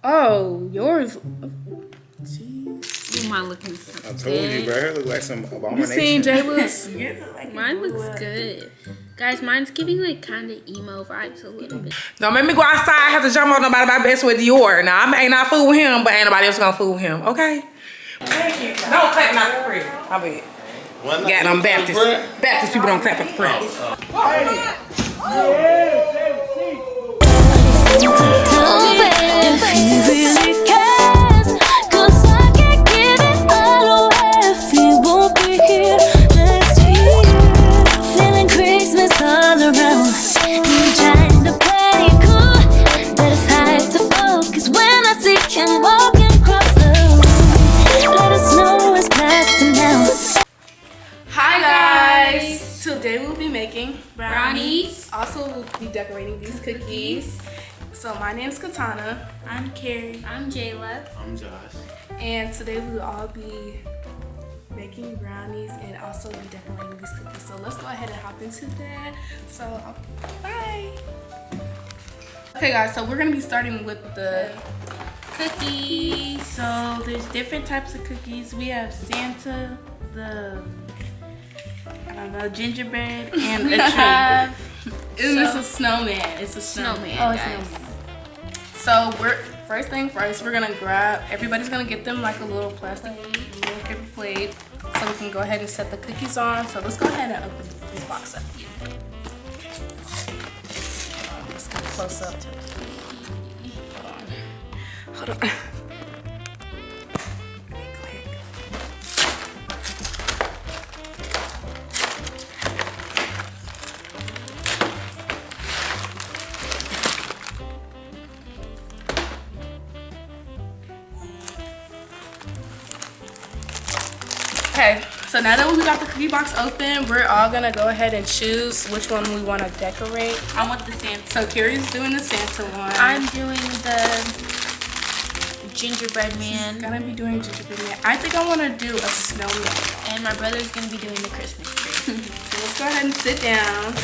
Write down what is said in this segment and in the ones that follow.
Oh, yours. Jeez. You mind looking so I told you, bro. Her look like some abomination. You seen Jayla's? Mine looks good. Guys, mine's giving like kind of emo vibes a little bit. Don't make me go outside. I have to jump on nobody my best with Dior. Now, I ain't not fool with him, but ain't nobody else gonna fool with him, okay? Thank you. Don't clap not for free. I bet. Got them Baptist. Baptist people don't clap at the prayer. Today we'll be making brownies. Also, we'll be decorating these cookies. So my name's Katana. I'm Carrie. I'm Jayla. I'm Josh. And today we'll all be making brownies and also be decorating these cookies. So let's go ahead and hop into that. So bye. Okay guys, so we're gonna be starting with the Cookies. So there's different types of cookies. We have Santa, the I don't know, gingerbread, and a tree. It's a snowman. It's a snowman. Oh, guys. So first thing first, we're gonna grab. Everybody's gonna get them like a little plastic, little paper plate, so we can go ahead and set the cookies on. So let's go ahead and open this box up. Let's get close up. Hold on. Okay, so now that we got the cookie box open, we're all gonna go ahead and choose which one we want to decorate. I want the Santa. So Carrie's doing the Santa one. I'm doing the gingerbread man. She's gonna be doing gingerbread man. I think I want to do a snowman. And my brother's gonna be doing the Christmas tree. So let's go ahead and sit down.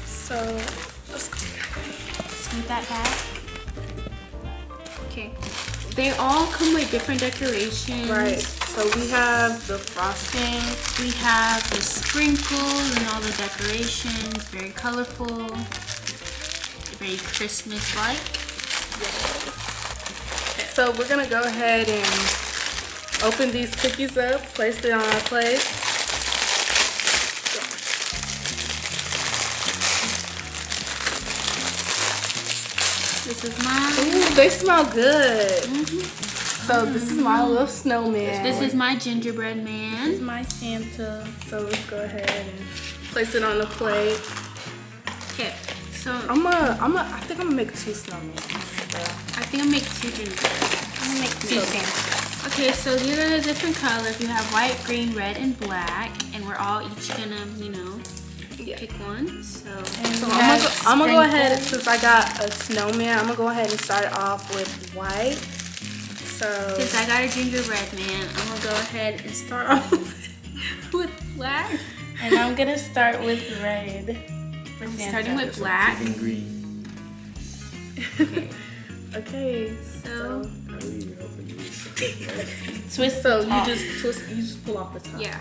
So let's go. Scoot that back. Okay. They all come with different decorations. Right. So we have the frosting. We have the sprinkles and all the decorations. Very colorful. Very Christmas-like. Yes. So we're gonna go ahead and open these cookies up, place it on our plate. This is mine. Ooh, they smell good. So this is my little snowman. This is my gingerbread This man. is my Santa. So let's go ahead and place it on the plate. Okay. So I think I'm gonna make 2 snowmen. I think I'll make 2 gingerbread. I'm gonna make 2 Santa. Okay, so these are the different colors. We have white, green, red, and black, and we're all each gonna, you know, pick one. So I'm gonna go ahead, since I got a snowman, I'm gonna go ahead and start off with white. So since I got a gingerbread man, I'm gonna go ahead and start off with black. And I'm gonna start with red. I'm starting with black. Green. Okay, So twist. So you just pull off the top. yeah.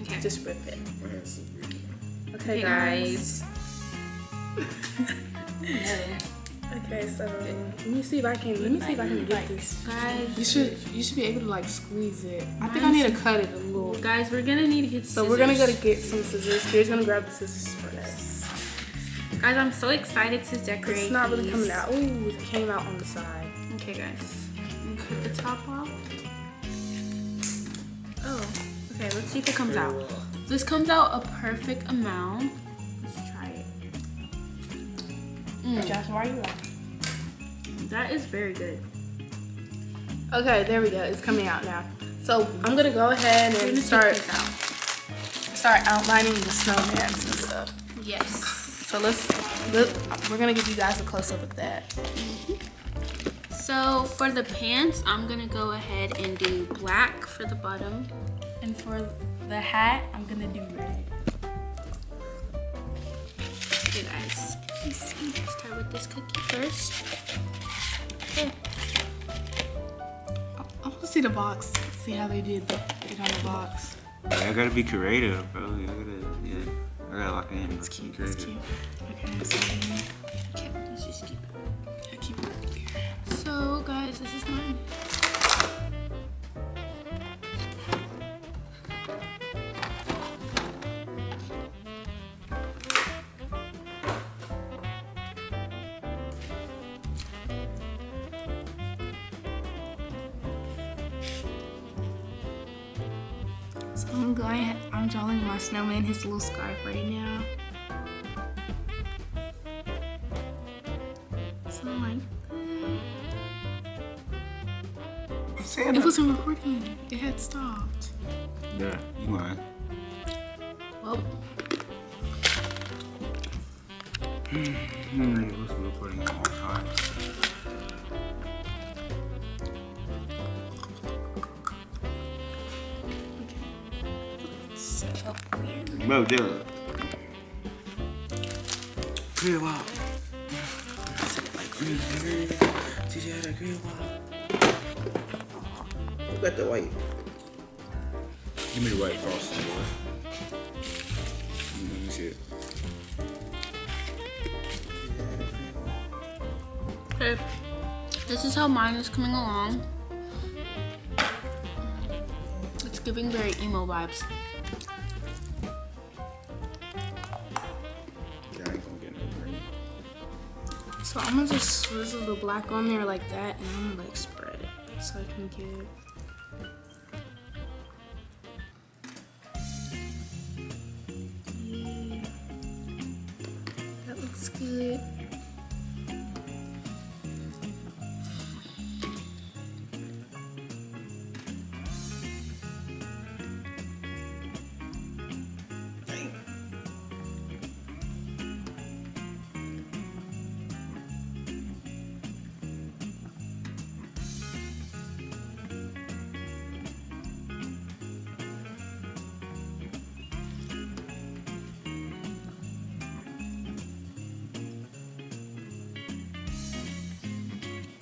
Okay. Just rip it. Okay, Okay, guys. Okay, so let me see if I can get this. Guys, You should be able to like squeeze it. I think I need to cut it a little. guys, we're gonna need to get scissors. So we're gonna go to get some scissors. Kira's gonna grab the scissors for us. Guys, I'm so excited to decorate. It's not really these. coming out. Ooh, it came out on the side. Okay, guys. And cut the top off. Oh, okay. Let's see if it comes out. This comes out a perfect amount. Let's try it. Josh, why are you laughing? That is very good. Okay, there we go. It's coming out now. So I'm gonna go ahead and start outlining the snowmans and stuff. Yes. So we're gonna give you guys a close up of that. So for the pants, I'm gonna go ahead and do black for the bottom. And for the hat, I'm gonna do red. Okay guys, let's see. Start with this cookie first. Okay. I want to see the box. See how they did it on the box. I gotta be creative, bro. I gotta lock in. It's cute. It's cute. Okay, so Okay, let's just keep it. I keep it right there. So guys, this is mine. So I'm drawing my snowman his little scarf right now. So like that. It wasn't recording. It had stopped. Yeah, you mind? Well, It was recording all the time. set up weird. Bro, Dylan. Crib walk. Set it like green. Teach you how to crib walk. Who got the white? Give me the white frosting, boy. Let me see it. Okay, this is how mine is coming along. It's giving very emo vibes. Yeah, I ain't gonna get no green. So I'm gonna just swizzle the black on there like that, and I'm gonna like spread it so I can get. Yeah, that looks good.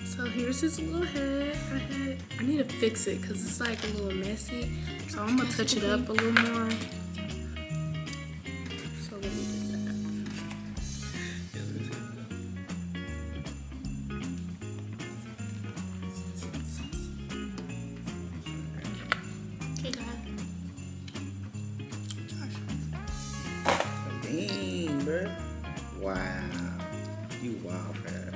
So here's his little head. I need to fix it because it's like a little messy. So I'm gonna touch it up a little more. So let me do that. Okay, guys. Dang, bro. Wow. You wild, man.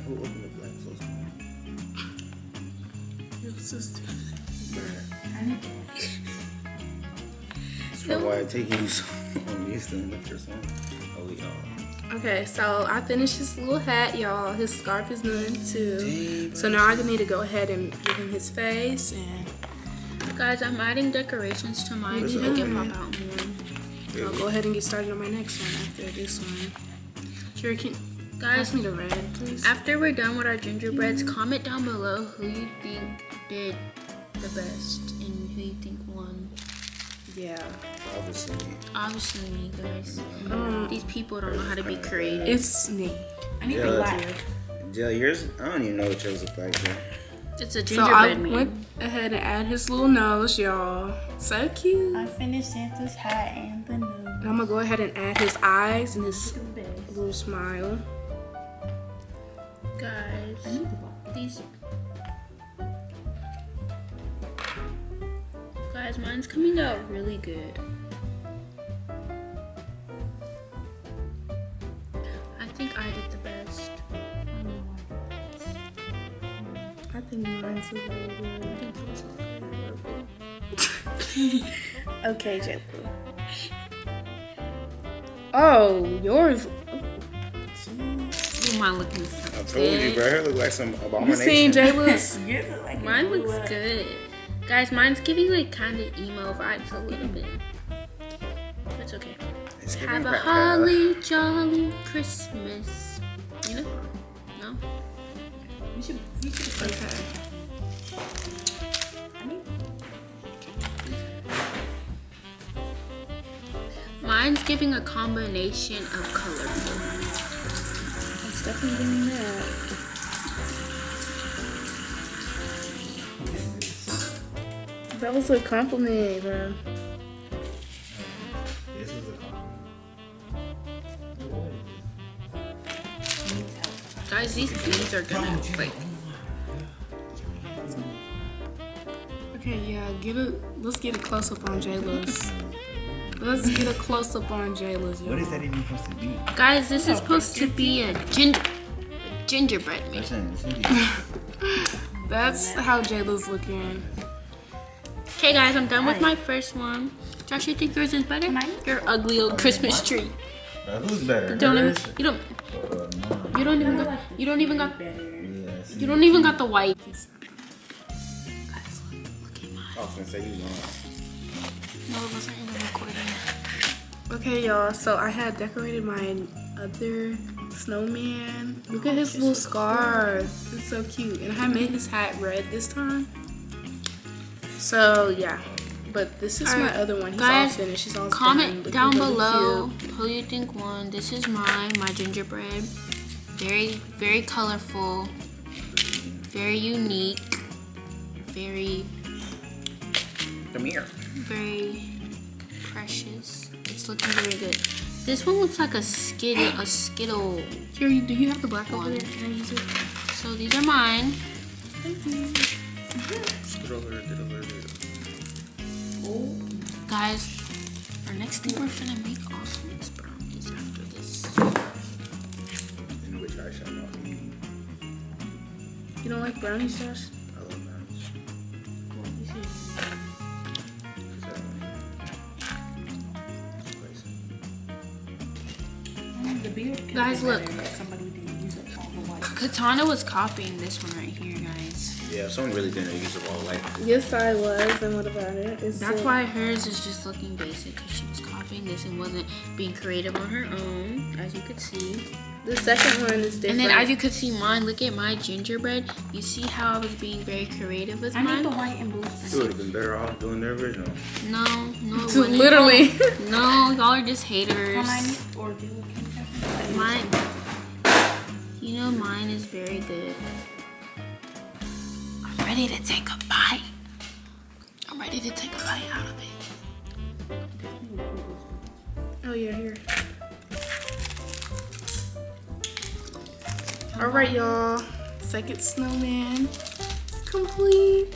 Who opened the black sauce? Your sister. That's why I'm taking you so on this than the first one. Oh, y'all. Okay, so I finished his little hat, y'all. His scarf is done too. So now I need to go ahead and give him his face and. Guys, I'm adding decorations to mine to make it pop out more. I'll go ahead and get started on my next one after this one. Kira, can Guys, pass me the red, please? after we're done with our gingerbreads, comment down below who you think did the best and who you think won. Yeah. Obviously me, guys. These people don't know how to be creative. It's me. I need Yeah. the black. Jill, yours, I don't even know what yours look like, bro. It's a So I gingerbread man. went ahead and add his little nose, y'all. So cute. I finished Santa's hat and the nose. And I'm gonna go ahead and add his eyes and his little smile. Guys, these guys, mine's coming out really good. I think I did the best. I think mine's a really good. Okay, gently. Oh, yours. Mine looking so I told good. you, bro. Her look like some You abomination. seen Jayla's? Mine looks good. Guys, mine's giving like kind of emo vibes a little bit. It's okay. It's giving Have a crack, holly jolly Christmas. You know? No? Okay. Mine's giving a combination of colorful. It's definitely doing that. That was a compliment, bro. This is a compliment. Guys, these beans are gonna like. Okay, yeah, let's get a close up on Jayla's. Let's get a close up on Jayla's. What is that even supposed to be? Guys, this is supposed to be a gingerbread man. That's how Jayla's looking. Okay, guys, I'm done with my first one. Josh, you think yours is better? Your ugly old Christmas tree. Who's better? You don't even got the white. Guys, look at mine. I was gonna say you won. No, it wasn't in the recording. Okay, y'all, so I had decorated my other snowman. Look at his little scarf. It's so cute. And I made his hat red this time. So, yeah. But this is my other one. He's all finished. He's all comment done. down Really below cute. who you think won. This is mine, my gingerbread. Very, very colorful. Very unique. Very precious. It's looking very good. This one looks like a skittle. Here, do you have the black one? Over there? Can I use it? So these are mine. Thank you. Guys, our next thing we're gonna make also is brownies after this. In which I shall not eat. You don't like brownies, Josh? I love brownies. Guys, look. Katana was copying this one right here, guys. Yeah, someone really didn't use it all like. Yes, I was. And what about it? That's why hers is just looking basic, because she was copying this and wasn't being creative on her own, as you could see. The second one is different. And then as you could see mine, look at my gingerbread. You see how I was being very creative with mine? I need the white and blue. You would have been better off doing the original. No, it wouldn't. Literally. No, y'all are just haters. Or do Mine, you know, mine is very good. I'm ready to take a bite. I'm ready to take a bite out of it. Oh, yeah, here. Alright, y'all. Second snowman. It's complete.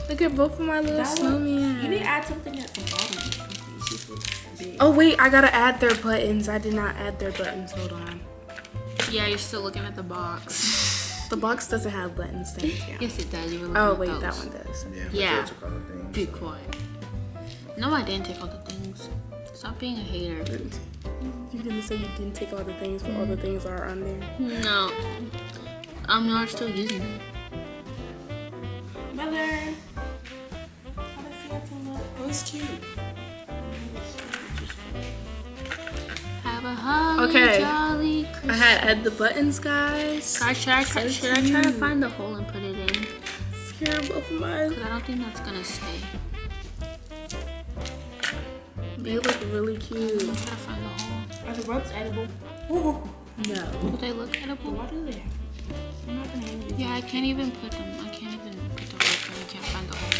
Look at both of my little snowmen. You need to add something at the bottom. Oh, wait. I gotta add their buttons. I did not add their buttons. Hold on. Yeah, you're still looking at the box. The box doesn't have buttons. Thank you. Yes, it does. You were looking Oh, at wait. those. That one does. Yeah. Took all the things, Be so. quiet. No, I didn't take all the things. Stop being a hater. You're gonna say you didn't take all the things, but all the things are on there. No. I'm not still using them. Mother. How does it look? Oh, it's cute. Have a holly Okay. jolly I Christmas. had add the buttons, guys. Should I try to find the hole and put it in? Here, both of mine. Because I don't think that's gonna stay. They look really cute. I'm trying to find the hole. Are the ropes edible? No. Do they look edible? Why do they? I'm not gonna hand you. Yeah, I can't even put them. I can't even put the rope in. I can't find the hole.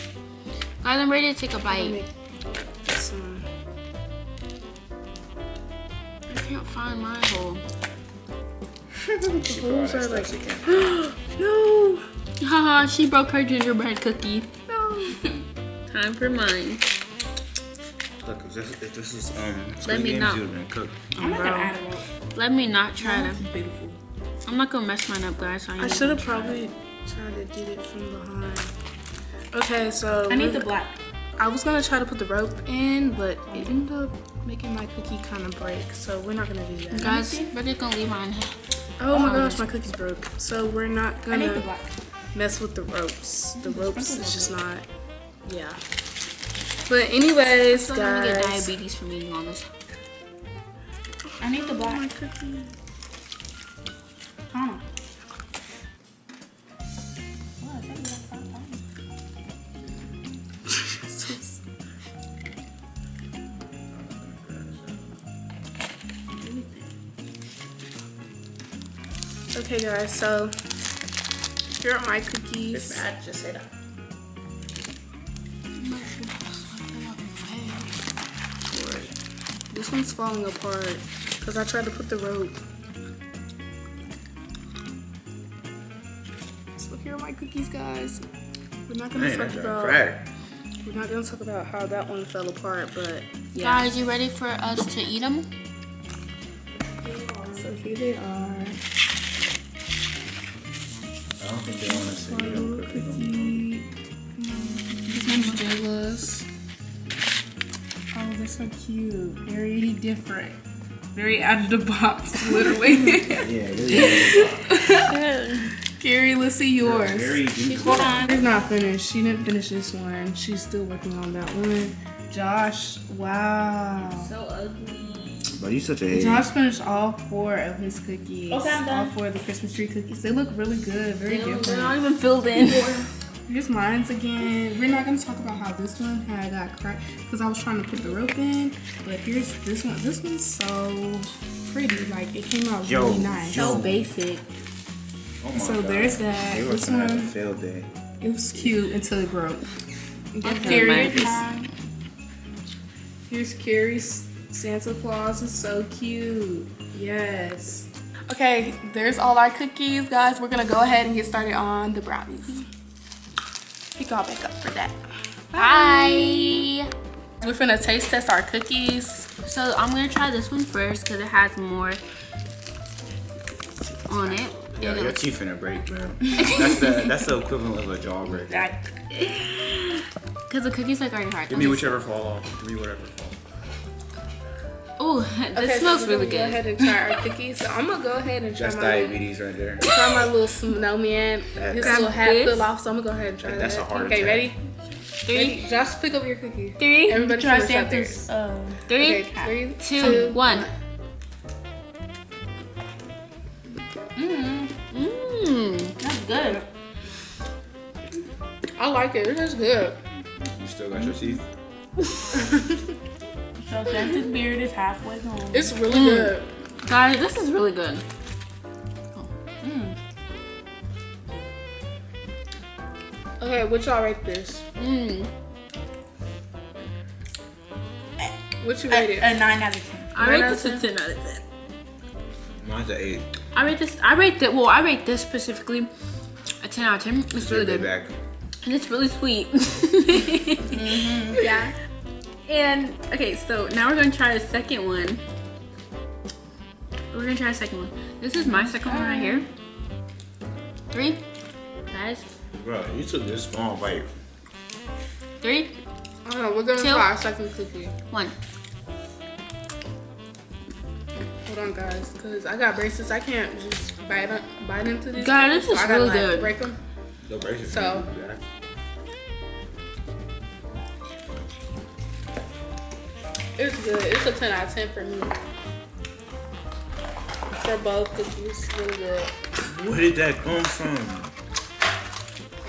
Guys, I'm ready to take a bite. This one. I can't find my hole. The holes are like. No! Haha, she broke her gingerbread cookie. No. Time for mine. Look, if this is Let me know. cooked. I'm not gonna add a rope. Let me not try to. Beautiful. I'm not gonna mess mine up, guys. So I should have probably tried to do it from behind. Okay, so. I need the black. I was gonna try to put the rope in, but it ended up making my cookie kind of break. So we're not gonna do that. Guys, we're just gonna leave mine. Oh my gosh, my cookie's broke. So we're not I need the gonna black. mess with the ropes. The ropes is just not. Yeah. But anyways, I'm gonna get guys. diabetes from eating all this. I need the black. My cookie. Huh. Okay guys, so here are my cookies. It's bad, just say that. This one's falling apart because I tried to put the rope. So here are my cookies, guys. We're not gonna talk about how that one fell apart, but yeah. Guys, you ready for us to eat them? So here they are. I don't think they want us to eat them quickly. Cookie. This one's jealous. Oh, they're so cute. Very different. Very out of the box, literally. Yeah, it is. Carrie, let's see yours. Very deep. Hold on. She's not finished. She didn't finish this one. She's still working on that one. Josh, wow. So ugly. But you such a hater. Josh finished all 4 of his cookies. Okay, I'm done. All 4 of the Christmas tree cookies. They look really good. Very different. They're not even filled in. Here's mine's again. We're not gonna talk about how this one had got cracked because I was trying to put the rope in. But here's this one. This one's so pretty. Like it came out really nice. So basic. Oh my So God. there's that. They This gonna have a one, failed day. it was cute until it broke. Okay, Here's Carrie's Santa Claus. Is so cute. Yes. Okay, there's all our cookies, guys. We're gonna go ahead and get started on the brownies. Pick y'all back up for that. Bye. We're finna taste test our cookies. So I'm gonna try this one first because it has more on it. Yeah, your teeth finna break, man. That's the equivalent of a jaw break. Because the cookie's like already hard. Give me whichever fall off. Give me whatever fall. Oh, this smells really Go good. ahead and try our cookies. So I'm gonna go ahead and try That's my diabetes right there. try my little snowman. His little hat this. fell off, so I'm gonna go ahead and try That's that. a heart Okay, attack. ready? 3, Ready? Josh, pick up your cookie. 3, Everybody Try finish up Santa's. theirs. 3, Okay, 2, 3, 1. That's good. I like it. It is good. You still got your teeth? So Santa's beard is halfway gone. It's really good. Guys, this is really good. Okay, what y'all rate this? What you rate it? A 9 out of 10. I rate this a 10 out of 10. Mine's an 8. I rate this specifically a 10 out of 10. It's really good. Back. And it's really sweet. Yeah. And, okay, so now we're going to try the second one. We're going to try the second one. This is my second one right here. 3. Guys. Bro, you took this small bite. 3, I don't know. We're gonna 2, try our second cookie. 1. Hold on, guys, because I got braces. I can't just bite into these. God, cookies, this is I gotta, really good. Break them. The braces. So- It's good. It's a 10 out of 10 for me. For both cookies, really good. Where did that come from?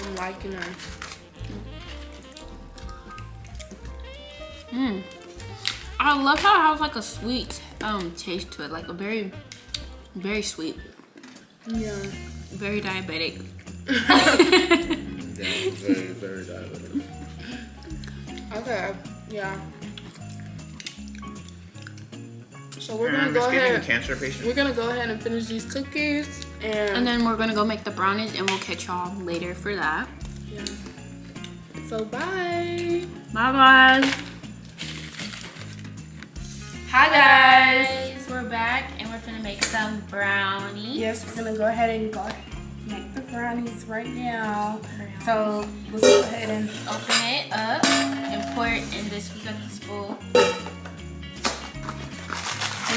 I'm liking them. I love how it has like a sweet taste to it. Like a very, very sweet. Yeah. Very diabetic. Yeah, very, very diabetic. Okay. Yeah. So we're gonna go It's giving ahead. cancer patient. We're gonna go ahead and finish these cookies, And then we're gonna go make the brownies and we'll catch y'all later for that. yeah. So bye. Bye guys. Hi guys. We're back and we're gonna make some brownies. Yes, we're gonna go ahead and make the brownies right now. So let's go ahead and Open it up and pour it in this. We got this bowl.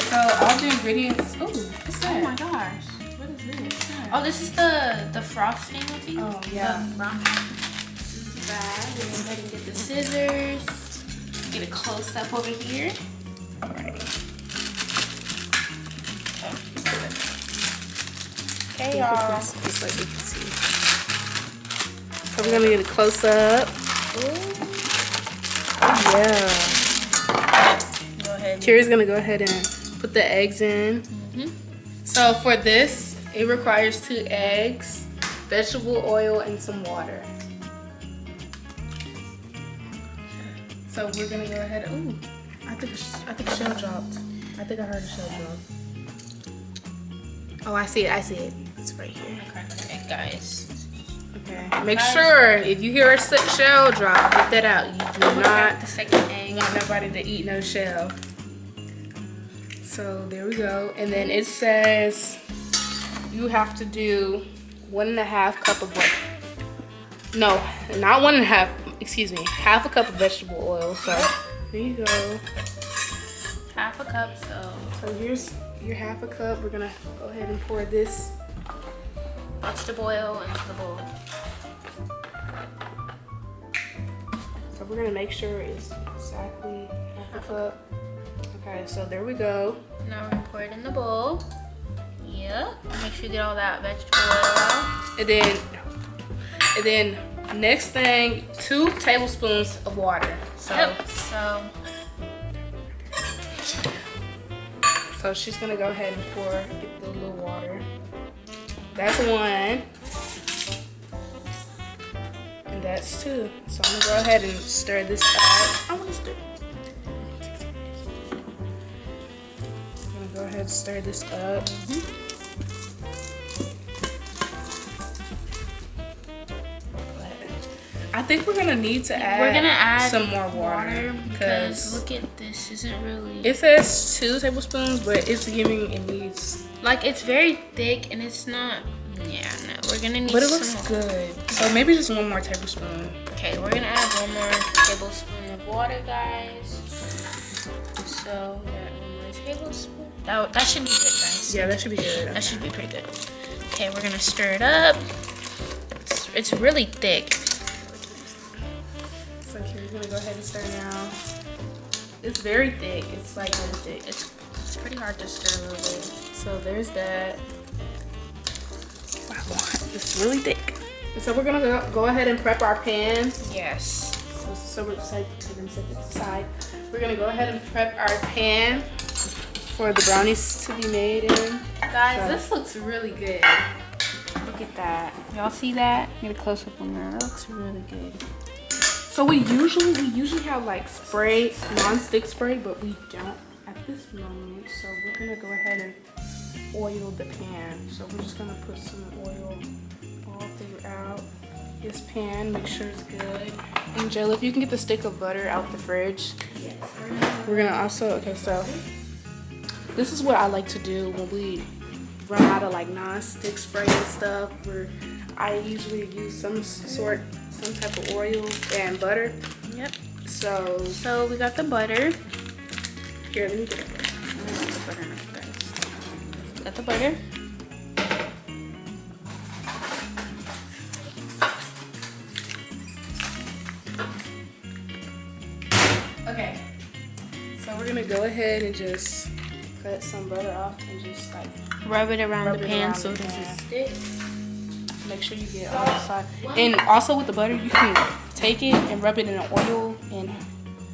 so all the ingredients. Oh, what's Oh my that? gosh. What is this? Oh, this is the frosting with you. Oh, yeah. The brownie. This is the bag. We're gonna go ahead and get the scissors. Get a close up over here. Hey y'all. Just like you can see. So we're gonna get a close up. Yeah. Go ahead. Kira's gonna go ahead and put the eggs in. So for this, It requires 2 eggs, vegetable oil, and some water. So we're gonna go ahead. Ooh, I think a shell dropped. I think I heard a shell drop. Oh, I see it. I see it. It's right here. Okay, guys. Okay. Make sure if you hear a shell drop, get that out. You do not The second egg. want nobody to eat no shell. So there we go. And then it says you have to do 1.5 cup of what? No, not 1.5. Excuse me, half a cup of vegetable oil. So there you go. Half a cup, so here's your half a cup. We're gonna go ahead and pour this vegetable oil into the bowl. So we're gonna make sure it's exactly half a cup. Okay, so there we go. Now we're gonna pour it in the bowl. Yep. Make sure you get all that vegetable oil out. And then next thing, 2 tablespoons of water. So Yep. so she's gonna go ahead and get the little water. That's 1. And that's 2. So I'm gonna go ahead and stir this up. I wanna stir. I'm gonna go ahead and stir this up. I think we're gonna need to add some more water because look at this, isn't really. It says 2 tablespoons, but it needs. Like it's very thick and it's not. Yeah, no, we're gonna need. But it looks good. So maybe just 1 more tablespoon. Okay, we're gonna add 1 more tablespoon of water, guys. So we're at 1 more tablespoon. That should be good, guys. Yeah, that should be good. That should be pretty good. Okay, we're gonna stir it up. It's really thick. So we're gonna go ahead and stir now. It's very thick. It's like really thick. It's pretty hard to stir a little bit. So there's that. Wow, it's really thick. So we're gonna go ahead and prep our pan. Yes. So we're set to the side. We're gonna go ahead and prep our pan for the brownies to be made in. Guys, this looks really good. Look at that. Y'all see that? Get a close up on that. That looks really good. So we usually have like spray, non-stick spray, but we don't at this moment. So we're gonna go ahead and oil the pan. So we're just gonna put some oil all throughout this pan. Make sure it's good. And Jayla, if you can get the stick of butter out the fridge. Yes. We're gonna also, okay, so this is what I like to do when we run out of like non-stick spray and stuff. I usually use some type of oil and butter. Yep. So we got the butter. Here, let me get it. Got the butter. Okay. So we're gonna go ahead and just cut some butter off and just like Rub it around the pan so it the doesn't pan. stick. Make sure you get all the side. And also with the butter, you can take it and rub it in the oil and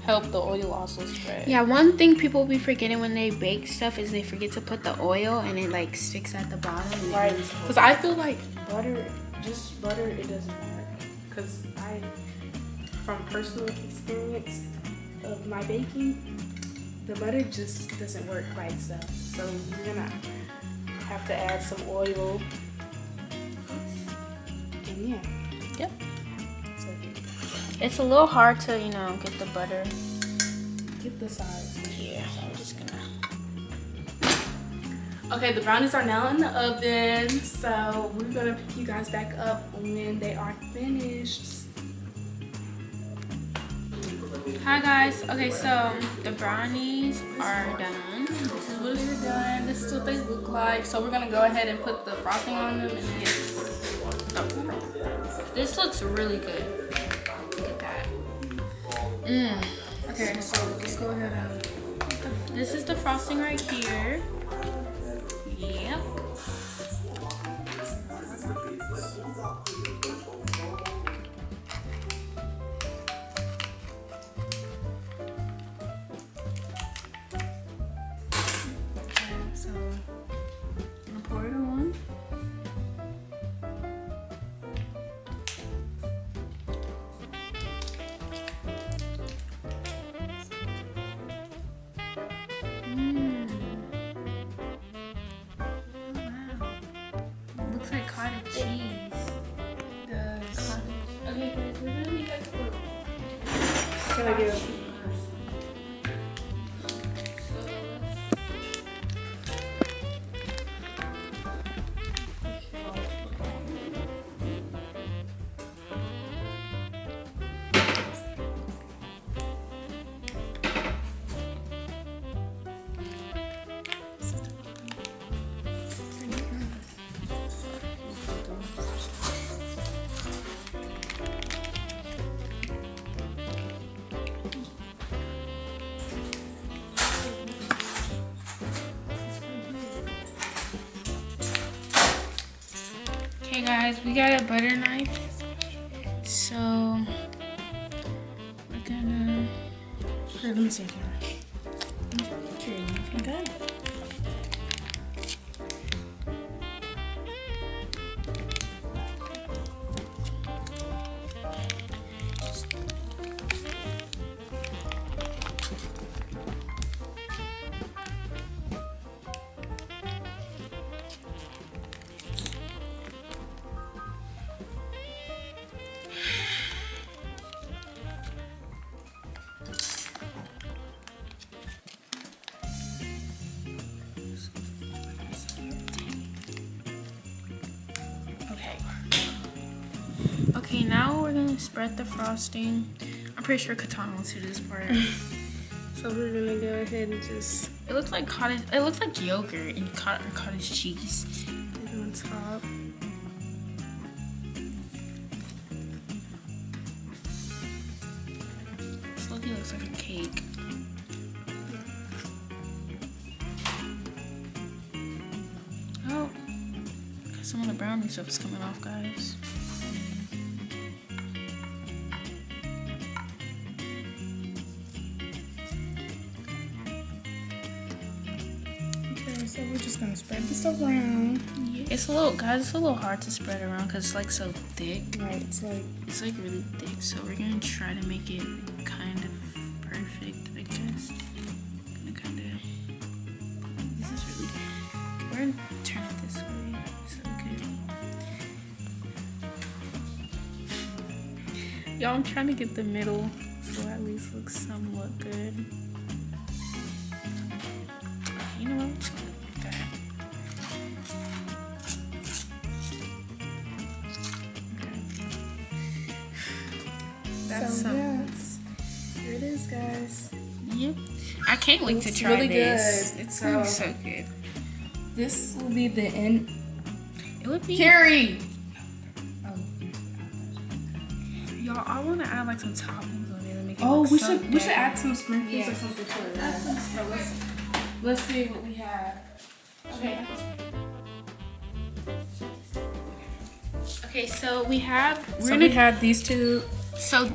help the oil also spread. Yeah, one thing people be forgetting when they bake stuff is they forget to put the oil and it like sticks at the bottom. Right. Because I feel like just butter, it doesn't work. Because from personal experience of my baking, the butter just doesn't work by itself. So you're gonna have to add some oil. And yeah. Yep. So It's a little hard to, get the butter. get the size. Yeah, so I'm just gonna. Okay, the brownies are now in the oven, so we're gonna pick you guys back up when they are finished. Hi guys. Okay, so the brownies are done. This is what they're done. This is what they look like. So we're gonna go ahead and put the frosting on them and get. This looks really good. Look at that. Okay, so let's go ahead and. This is the frosting right here. Yep. So I'm gonna pour it on. gotta get it. Okay guys, we got a butter knife. So we're gonna Here, let me see. Okay. Okay, now we're gonna spread the frosting. I'm pretty sure Katana wants to do this part. So we're gonna go ahead and just It looks like cottage. It looks like yogurt and cottage cheese. put it on top. This looks like a cake. Oh, some of the brownie stuff is coming off, guys. Okay, so we're just gonna spread this around. Yeah, it's a little, guys. It's a little hard to spread around because it's like so thick. Right, it's like It's like really thick, so we're gonna try to make it kind of perfect, I guess. Gonna kind of. This is really. We're gonna turn it this way, so good. Y'all, I'm trying to get the middle so at least looks somewhat good. You know what? I'm just gonna do that. That's so some. yes. Here it is, guys. Yep. I can't wait to Looks try really this. good. It's So- so good. This will be the end. It would be. Carrie. Y'all, I want to add like some toppings on it and make it Oh, look we so should good. add some sprinkles Yeah. or something to it. So let's see what we have. Okay. Okay, so we have. So we have these two. So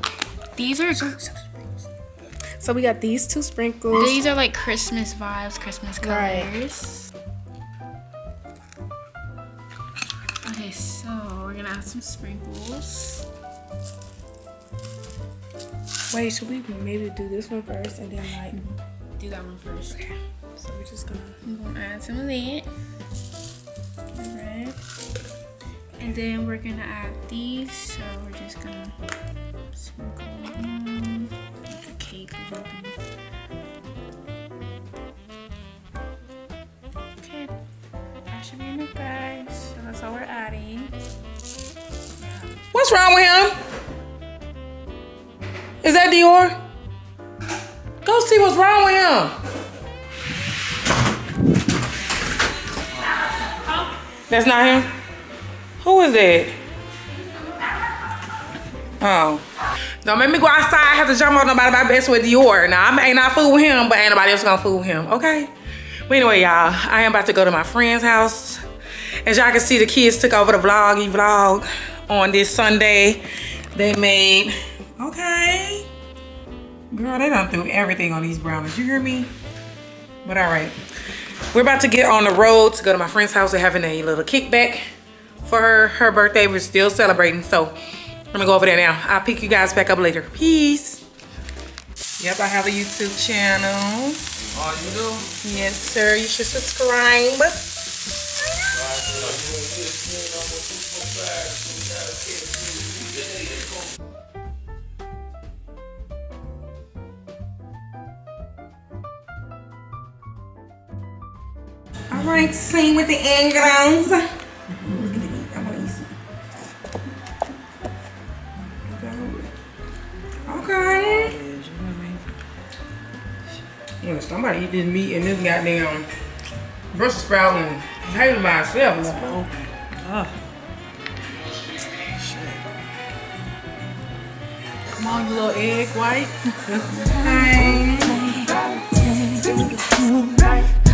these are. So we got these two sprinkles. These are like Christmas vibes, Christmas Right. colors. Okay, so we're gonna add some sprinkles. Wait, should we maybe do this one first and then like Do that one first. okay. So we're just gonna I'm gonna add some of that. Alright. And then we're gonna add these. So we're just gonna sprinkle them like a cake or something. Okay. That should be enough, guys. So that's all we're adding. What's wrong with him? Is that Dior? Go see what's wrong with him. That's not him? Who is that? Oh. Don't make me go outside. I have to jump on nobody my best with Dior. Now, I ain't not fool with him, but ain't nobody else gonna fool with him, okay? But anyway, y'all, I am about to go to my friend's house. As y'all can see, the kids took over the vlog on this Sunday. They made, okay. Girl, they done threw everything on these brownies. You hear me? But all right. We're about to get on the road to go to my friend's house. They're having a little kickback for her birthday. We're still celebrating. So I'm gonna go over there now. I'll pick you guys back up later. Peace. Yep, I have a YouTube channel. Oh, you do? Yes, sir. You should subscribe. All right, same with the Eggrolls. Look at the meat. I want to eat some. Okay. Yeah, somebody eat this meat and this goddamn Brussels sprout and potato by itself. Come on, you little egg white.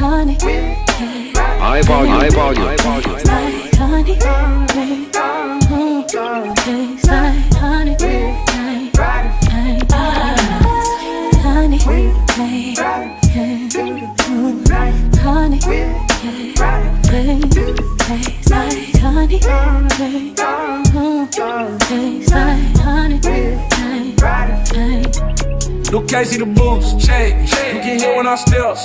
Honey, eyeball you. honey, honey, Look, can't see the boots, check. You can hear when I step.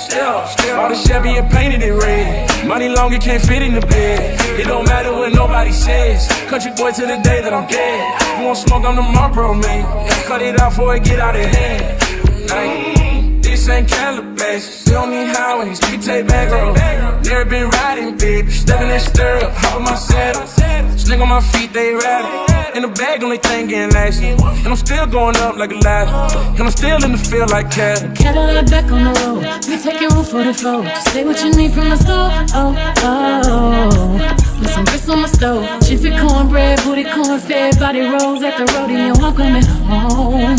All the Chevy and painted it red. Money long, it can't fit in the bed. It don't matter what nobody says. Country boy till the day that I'm dead. You want smoke, I'm the Marlboro man. Cut it out before it get out of hand. This ain't Calabasas. We don't need highways, we take back roads. Never been riding, baby. Stepping that stirrup, hop on my saddle. Sling on my feet, they rattle. In the bag, only thing getting lasting. And I'm still going up like a ladder. And I'm still in the field like cattle. Cadillac back on the road. We taking room for the flow. Just say what you need from the store. With some grits on my stove. Jiffy cornbread, booty corn fed, body rolls at the rodeo. I'm coming home.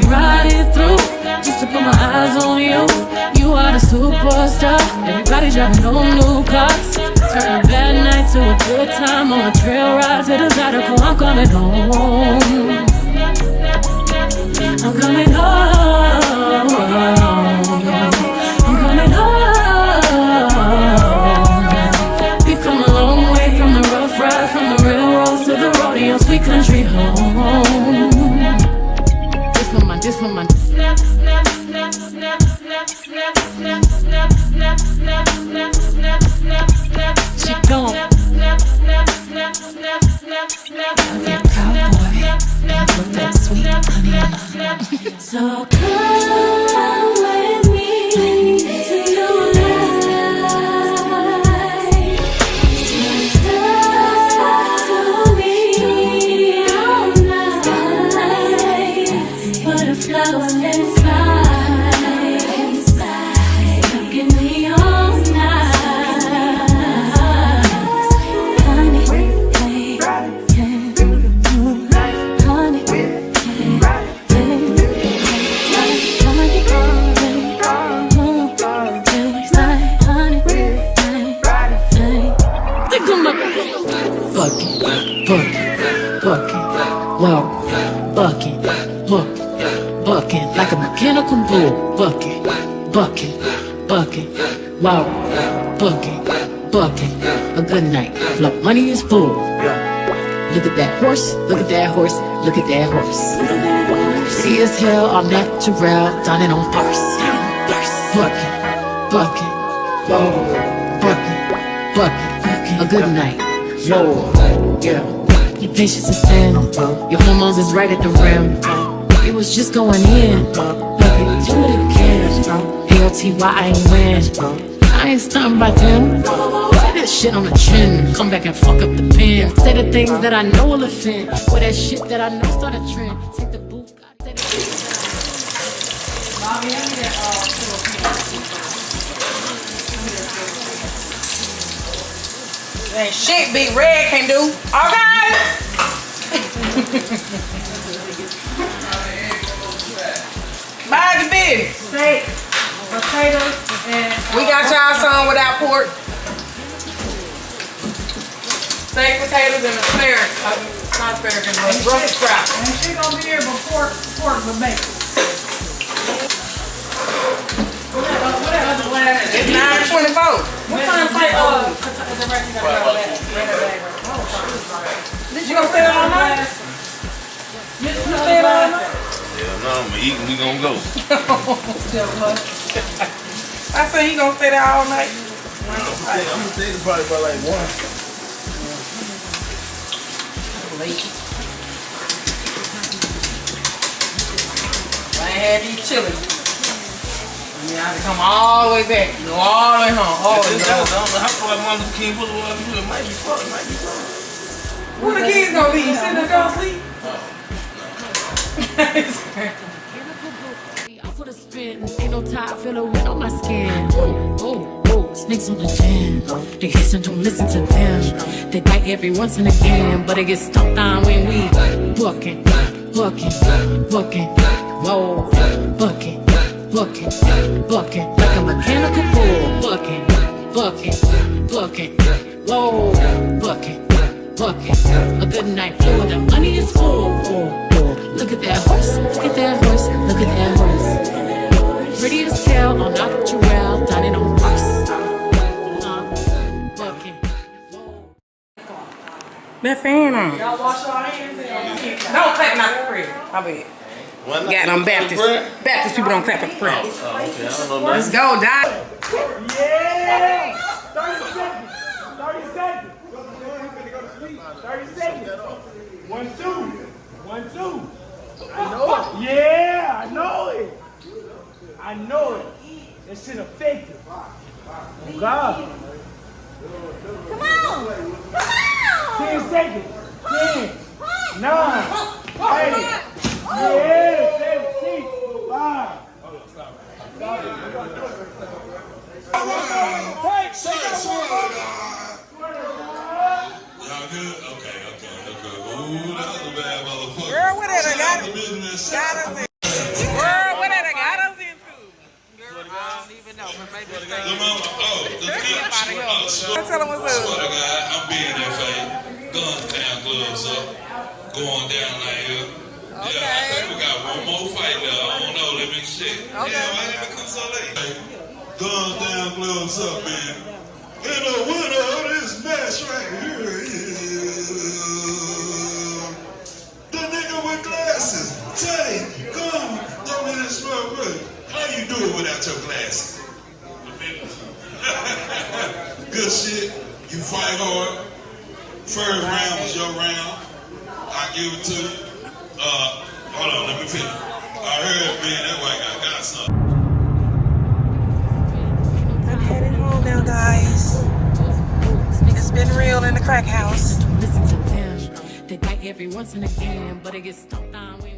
Riding through just to put my eyes on you. You are the superstar. Everybody driving on new cars. Turn a bad night to a good time on a trail ride to the Zydeco. I'm coming home. I'm coming home. I'm coming home. We've come a long way from the rough ride, from the railroads to the rodeo, sweet country home. This one, my. She gone. That cowboy, and put that sweet honey on her. So come with me to your life. To me all night. Put a flower inside. Look at me all night. Bucket, like a mechanical bull. Bucket, wow. Bucket, a good night. Look, money is full. Look at that horse, look at that horse, look at that horse. See as hell, all natural, done it on purse. Bucket, whoa. Bucket, a good night. Whoa, yeah. Your patience is thin, your hormones is right at the rim. It was just going in, look at do it again. AOTY, I ain't win. I ain't stunting by them. Say that shit on the chin, come back and fuck up the pen. Say the things that I know will offend, or that shit that I know start a trend. Take the boot, say the things that ain't shit Big Red can do. Okay. Mind your business. Steak, potatoes, and We got y'all some without pork. Steak, potatoes, and asparagus. Not asparagus, but Brussels sprouts. and she gonna be here before pork with bacon. What other glass? It's 9:24. What time plate? Did you gonna stay all night? You stay all night? Hell no, I'm eating, we gonna go. I said he gonna stay there all night. I'm gonna stay probably by like 1. Late. I ain't had these chili. Yeah, I had to come all the way back. Go all the way home. Oh, This house, I don't know how far Martin Luther King Boulevard is. It might be far. It might be far. Where the kids gonna be? You sitting there go sleep? For the spin, ain't no top, feel the wind on my skin. Oh, oh, snakes on the jam. They hiss and don't listen to them. They bite every once and again, but it gets stomped on when we bucking, bucking, bucking. Whoa, bucking, bucking, bucking. Like a mechanical bull, bucking, bucking, bucking. Whoa, bucking, bucking. A good night flow, the money is full. Look at that horse, look at that horse, look at that horse. Pretty as hell on natural, dining on horse. Bucking. That fan on. Y'all wash your hands and Don't clap out the crib. I bet. Got them Baptist people don't clap at the crib. Oh, okay. I don't know. Let's go, die. Yeah! 30 seconds. 30 seconds. 30 seconds. 1, 2. 1, 2. I know it. Yeah, I know it. I know it. That shit effective. Oh, God. Come on. Come on. 10 seconds. 10, 9, 8. Yeah, 7, 6, 5. Y'all good? Okay. Ooh, that was a bad motherfucker. Girl, what that I got? Got us in. Girl, what that I got us into? Girl, I don't even know, but maybe it's The mama, the bitch. Tell them what's up. Swear to God, I'm being that fake. Guns down, gloves up. Going down like here. Okay. Yeah, I think we got one more fight there. I don't know, let me shit. Okay. Yeah, why y'all come so late? Guns down, gloves up, man. And the winner of this match right here is the nigga with glasses. Teddy, come, throw me this smoke with. How you do it without your glasses? Good shit. You fight hard. First round was your round. I give it to you. Hold on, let me finish. I heard, man, that white guy got something. I'm heading home now, guys. It's been real in the crack house. Listen to them. They bite every once and again, but it gets stomped on when